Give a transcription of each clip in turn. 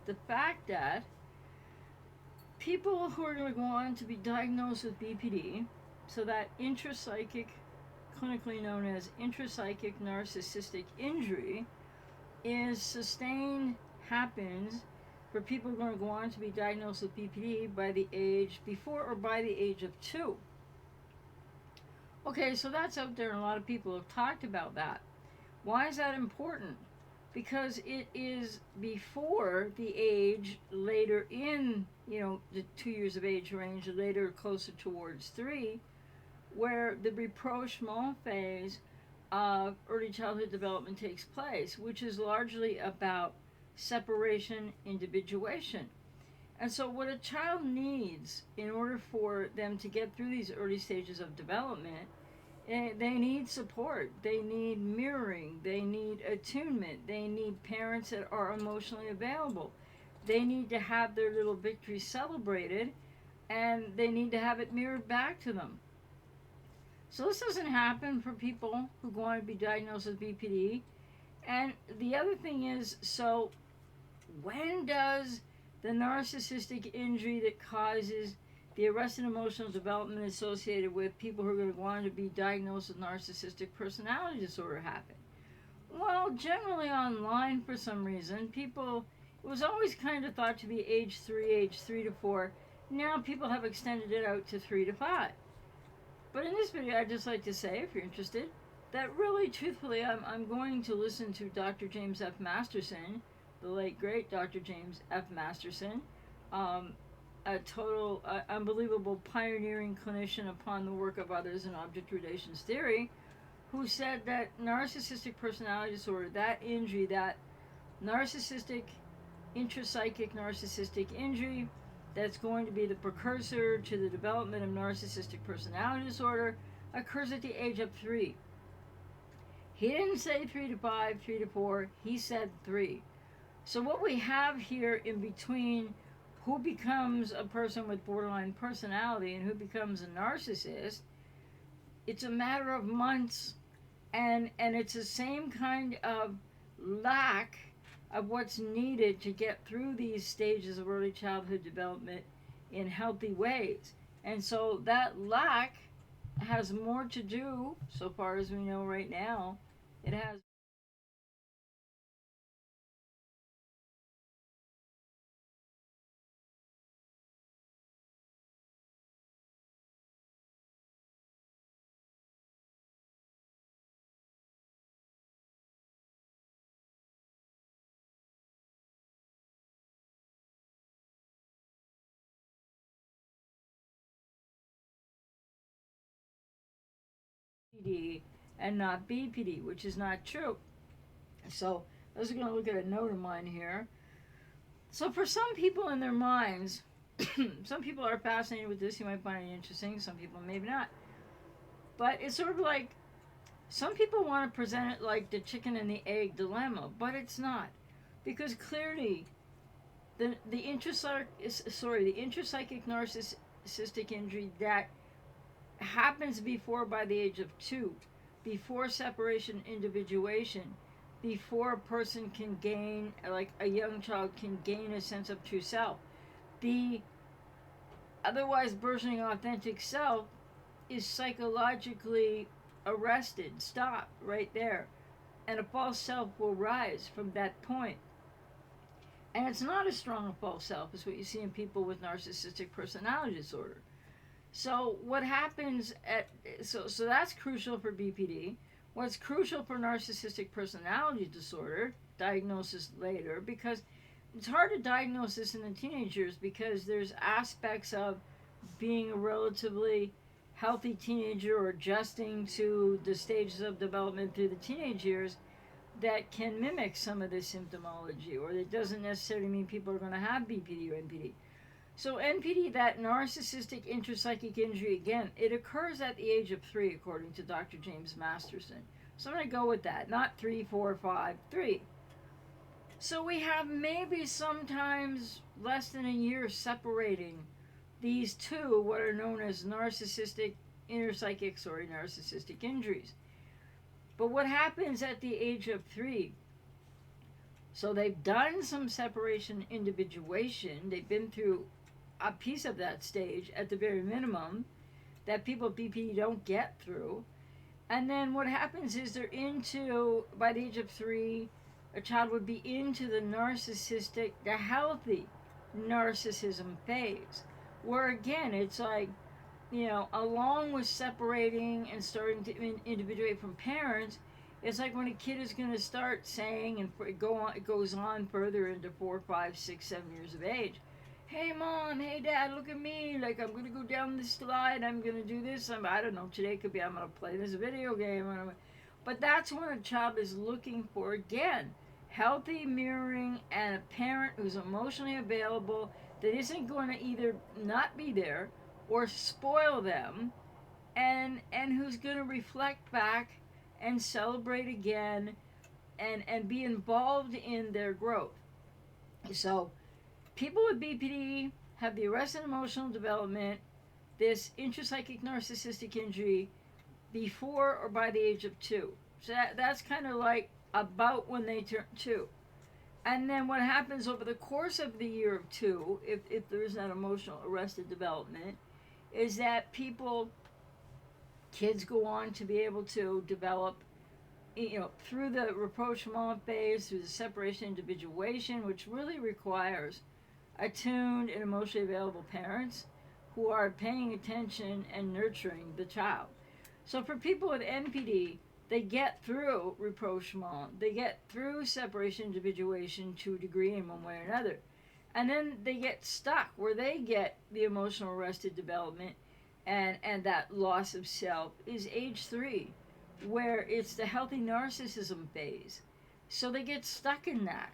the fact that people who are going to go on to be diagnosed with BPD, so that intrapsychic, clinically known as intrapsychic narcissistic injury, is sustained, happens for people who are going to go on to be diagnosed with BPD by the age before or by the age of 2. Okay, so that's out there, and a lot of people have talked about that. Why is that important? Because it is before the age later in, the 2 years of age range, later closer towards 3, where the rapprochement phase of early childhood development takes place, which is largely about separation, individuation. And so, what a child needs in order for them to get through these early stages of development, they need support, they need mirroring, they need attunement, they need parents that are emotionally available, they need to have their little victories celebrated, and they need to have it mirrored back to them. So this doesn't happen for people who go on to be diagnosed with BPD. And the other thing is, so when does the narcissistic injury that causes the arrested emotional development associated with people who are going to go on to be diagnosed with narcissistic personality disorder happen? Well, generally online for some reason, people, it was always kind of thought to be age 3 to 4. Now people have extended it out to 3 to 5. But in this video, I'd just like to say, if you're interested, that really, truthfully, I'm going to listen to Dr. James F. Masterson, the late, great Dr. James F. Masterson, um, a total, unbelievable pioneering clinician upon the work of others in object relations theory, who said that narcissistic personality disorder, that injury, that narcissistic, intrapsychic narcissistic injury, that's going to be the precursor to the development of narcissistic personality disorder, occurs at the age of 3. He didn't say 3 to 5, 3 to 4, he said 3. So what we have here in between who becomes a person with borderline personality and who becomes a narcissist, it's a matter of months, and it's the same kind of lack of what's needed to get through these stages of early childhood development in healthy ways. And so that lack has more to do, so far as we know right now, it has PD and not BPD, which is not true. So I was going to look at a note of mine here. So for some people in their minds, some people are fascinated with this. You might find it interesting. Some people maybe not. But it's sort of like some people want to present it like the chicken and the egg dilemma, but it's not, because clearly the intrapsychic narcissistic injury that happens before by the age of 2, before separation individuation, before a person can gain, like a young child can gain a sense of true self, the otherwise burgeoning authentic self is psychologically arrested, stopped right there, and a false self will rise from that point. And it's not as strong a false self as what you see in people with narcissistic personality disorder. So what happens so that's crucial for BPD. What's crucial for narcissistic personality disorder, diagnosis later, because it's hard to diagnose this in the teenagers because there's aspects of being a relatively healthy teenager or adjusting to the stages of development through the teenage years that can mimic some of this symptomology, or it doesn't necessarily mean people are going to have BPD or NPD. So NPD, that narcissistic intrapsychic injury, again, it occurs at the age of 3, according to Dr. James Masterson. So I'm going to go with that, not 3, 4, 5, 3. So we have maybe sometimes less than a year separating these two, what are known as narcissistic narcissistic injuries. But what happens at the age of 3? So they've done some separation individuation. They've been through a piece of that stage at the very minimum that people with BPD don't get through. And then what happens is they're into, by the age of 3, a child would be into the narcissistic, the healthy narcissism phase. Where again, it's like, along with separating and starting to individuate from parents, it's like when a kid is going to start saying, and it goes on further into 4, 5, 6, 7 years of age. Hey mom, hey dad, look at me! Like I'm gonna go down this slide. I'm gonna do this. I don't know. Today could be I'm gonna play this video game. But that's when a child is looking for again healthy mirroring and a parent who's emotionally available that isn't going to either not be there or spoil them, and who's going to reflect back and celebrate again and be involved in their growth. So people with BPD have the arrested emotional development, this intrapsychic narcissistic injury before or by the age of 2. So that's kind of like about when they turn 2. And then what happens over the course of the year of 2, if there is that emotional arrested development, is that kids go on to be able to develop, through the rapprochement phase, through the separation individuation, which really requires attuned and emotionally available parents who are paying attention and nurturing the child. So for people with NPD, they get through rapprochement, they get through separation individuation to a degree in one way or another. And then they get stuck where they get the emotional arrested development and that loss of self is age 3, where it's the healthy narcissism phase. So they get stuck in that.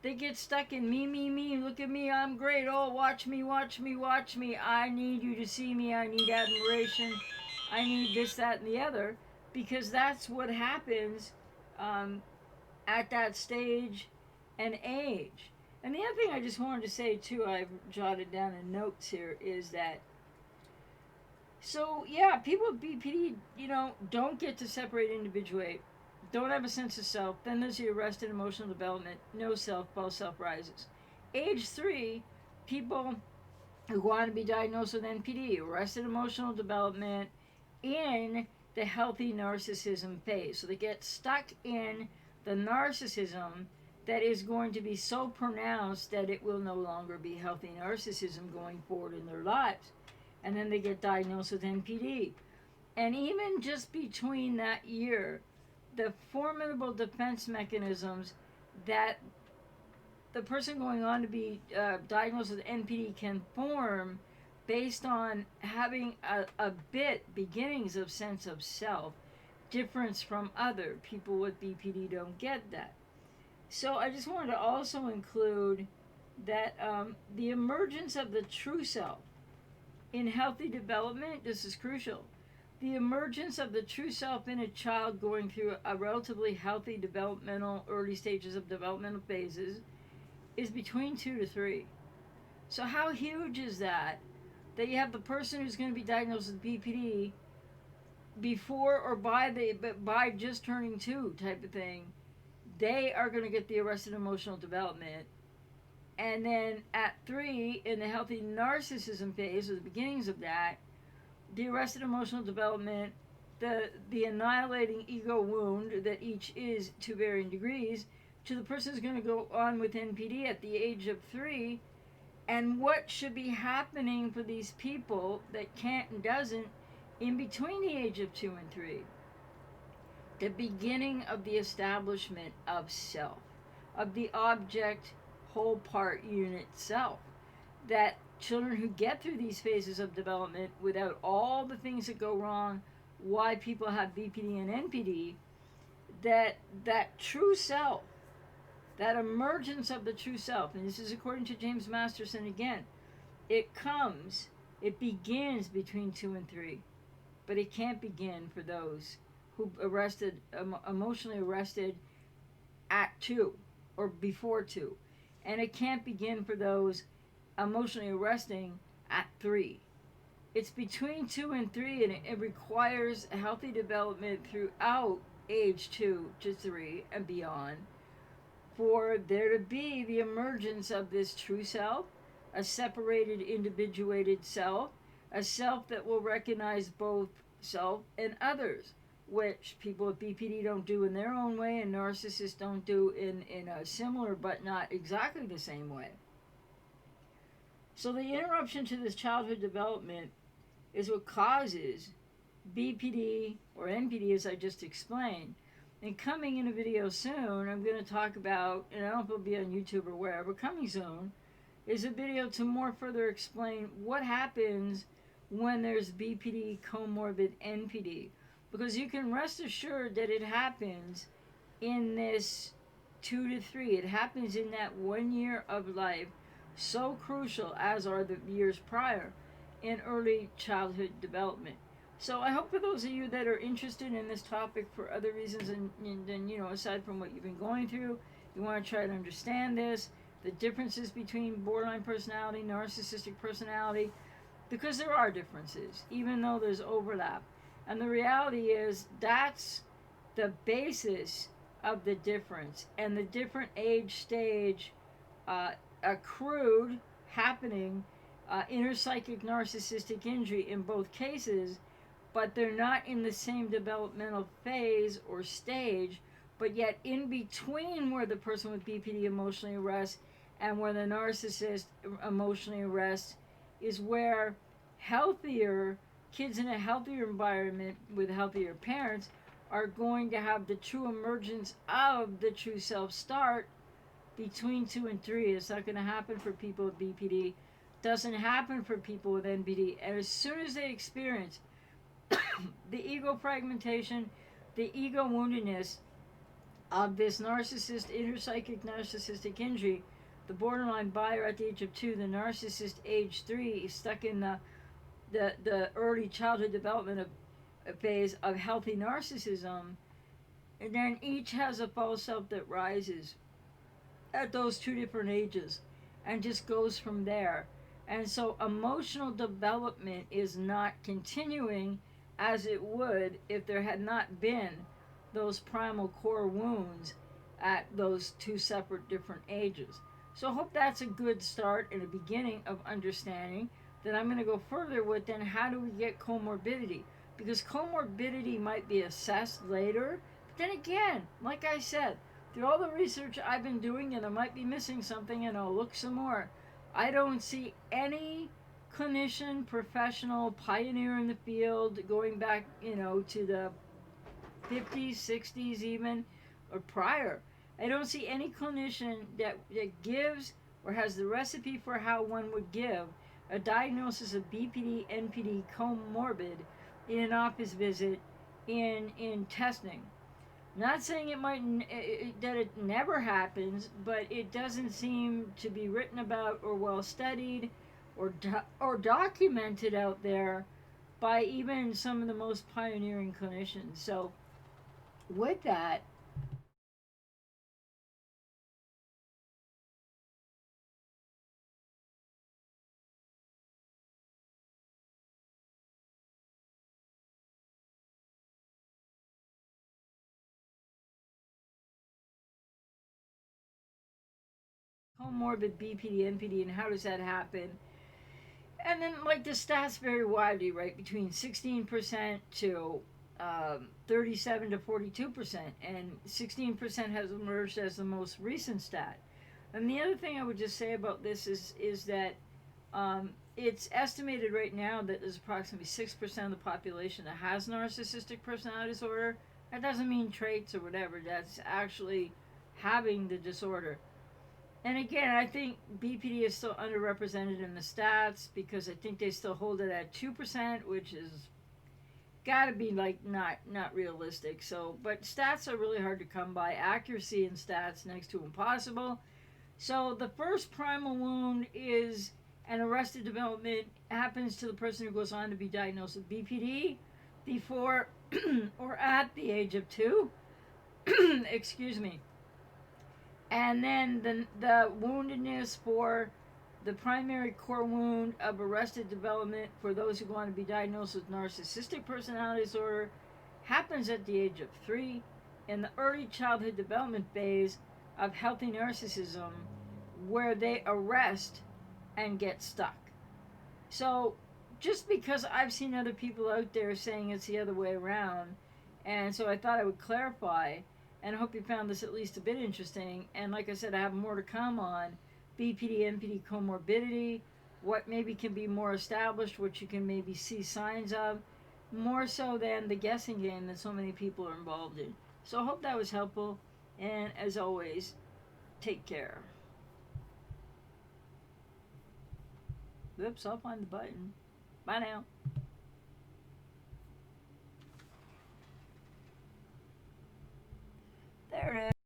They get stuck in me, look at me, I'm great, oh, watch me, I need you to see me, I need admiration, I need this, that, and the other, because that's what happens at that stage and age. And the other thing I just wanted to say, too, I've jotted down in notes here, is that, so, yeah, people with BPD, don't get to separate individuate, don't have a sense of self. Then there's the arrested emotional development, no self, false self rises. Age 3, people who want to be diagnosed with NPD, arrested emotional development in the healthy narcissism phase. So they get stuck in the narcissism that is going to be so pronounced that it will no longer be healthy narcissism going forward in their lives. And then they get diagnosed with NPD. And even just between that year, the formidable defense mechanisms that the person going on to be diagnosed with NPD can form based on having a bit beginnings of sense of self, difference from other people with BPD don't get that. So I just wanted to also include that the emergence of the true self in healthy development, this is crucial. The emergence of the true self in a child going through a relatively healthy developmental, early stages of developmental phases, is between 2 to 3. So how huge is that? That you have the person who's going to be diagnosed with BPD before or by just turning 2 type of thing, they are going to get the arrested emotional development. And then at 3, in the healthy narcissism phase, or the beginnings of that, the arrested emotional development, the annihilating ego wound that each is to varying degrees, to the person who's going to go on with NPD at the age of 3, and what should be happening for these people that can't and doesn't in between the age of 2 and 3. The beginning of the establishment of self, of the object, whole, part, unit self. That children who get through these phases of development without all the things that go wrong, why people have BPD and NPD, that true self, that emergence of the true self, and this is according to James Masterson again, it begins between 2 and 3, but it can't begin for those who emotionally arrested at 2 or before 2, and it can't begin for those emotionally arresting at 3. It's between 2 and 3, and it requires a healthy development throughout age 2 to 3 and beyond for there to be the emergence of this true self, a separated, individuated self, a self that will recognize both self and others, which people with BPD don't do in their own way and narcissists don't do in a similar but not exactly the same way. So the interruption to this childhood development is what causes BPD or NPD, as I just explained. And coming in a video soon, I'm going to talk about, and I don't know if it'll be on YouTube or wherever, coming soon, is a video to more further explain what happens when there's BPD comorbid NPD. Because you can rest assured that it happens in this 2 to 3. It happens in that 1 year of life, so crucial, as are the years prior, in early childhood development. So I hope for those of you that are interested in this topic for other reasons and you know, aside from what you've been going through, you want to try to understand this, the differences between borderline personality, narcissistic personality, because there are differences, even though there's overlap. And the reality is that's the basis of the difference, and the different age stage accrued happening interpsychic narcissistic injury in both cases, but they're not in the same developmental phase or stage, but yet in between where the person with BPD emotionally arrests and where the narcissist emotionally arrests is where healthier kids in a healthier environment with healthier parents are going to have the true emergence of the true self start between 2 and 3. It's not going to happen for people with BPD. Doesn't happen for people with NPD. And as soon as they experience the ego fragmentation, the ego woundedness of this narcissist, interpsychic narcissistic injury, the borderline buyer at the age of 2, the narcissist age 3 is stuck in the early childhood development phase of healthy narcissism, and then each has a false self that rises at those 2 different ages and just goes from there. And so emotional development is not continuing as it would if there had not been those primal core wounds at those 2 separate different ages. So I hope that's a good start and a beginning of understanding. Then I'm going to go further with then how do we get comorbidity? Because comorbidity might be assessed later, but then again, like I said, through all the research I've been doing, and I might be missing something and I'll look some more, I don't see any clinician, professional, pioneer in the field going back, you know, to the 50s, 60s even, or prior. I don't see any clinician that gives or has the recipe for how one would give a diagnosis of BPD, NPD, comorbid in an office visit in testing. Not saying it might that it never happens, but it doesn't seem to be written about or well studied or documented out there by even some of the most pioneering clinicians. So with that, comorbid BPD, NPD, and how does that happen? And then, like, the stats vary widely, right? Between 16% to 37 to 42%, and 16% has emerged as the most recent stat. And the other thing I would just say about this is that it's estimated right now that there's approximately 6% of the population that has narcissistic personality disorder. That doesn't mean traits or whatever, that's actually having the disorder. And again, I think BPD is still underrepresented in the stats because I think they still hold it at 2%, which is gotta be like not realistic. So, but stats are really hard to come by. Accuracy in stats next to impossible. So the first primal wound is an arrested development happens to the person who goes on to be diagnosed with BPD before or at the age of 2. Excuse me. And then the woundedness for the primary core wound of arrested development for those who go on to be diagnosed with narcissistic personality disorder happens at the age of 3. In the early childhood development phase, of healthy narcissism where they arrest and get stuck. So just because I've seen other people out there saying it's the other way around, and so I thought I would clarify, and I hope you found this at least a bit interesting. And like I said, I have more to come on BPD, NPD comorbidity, what maybe can be more established, what you can maybe see signs of, more so than the guessing game that so many people are involved in. So I hope that was helpful, and as always, take care. Oops, I'll find the button. Bye now.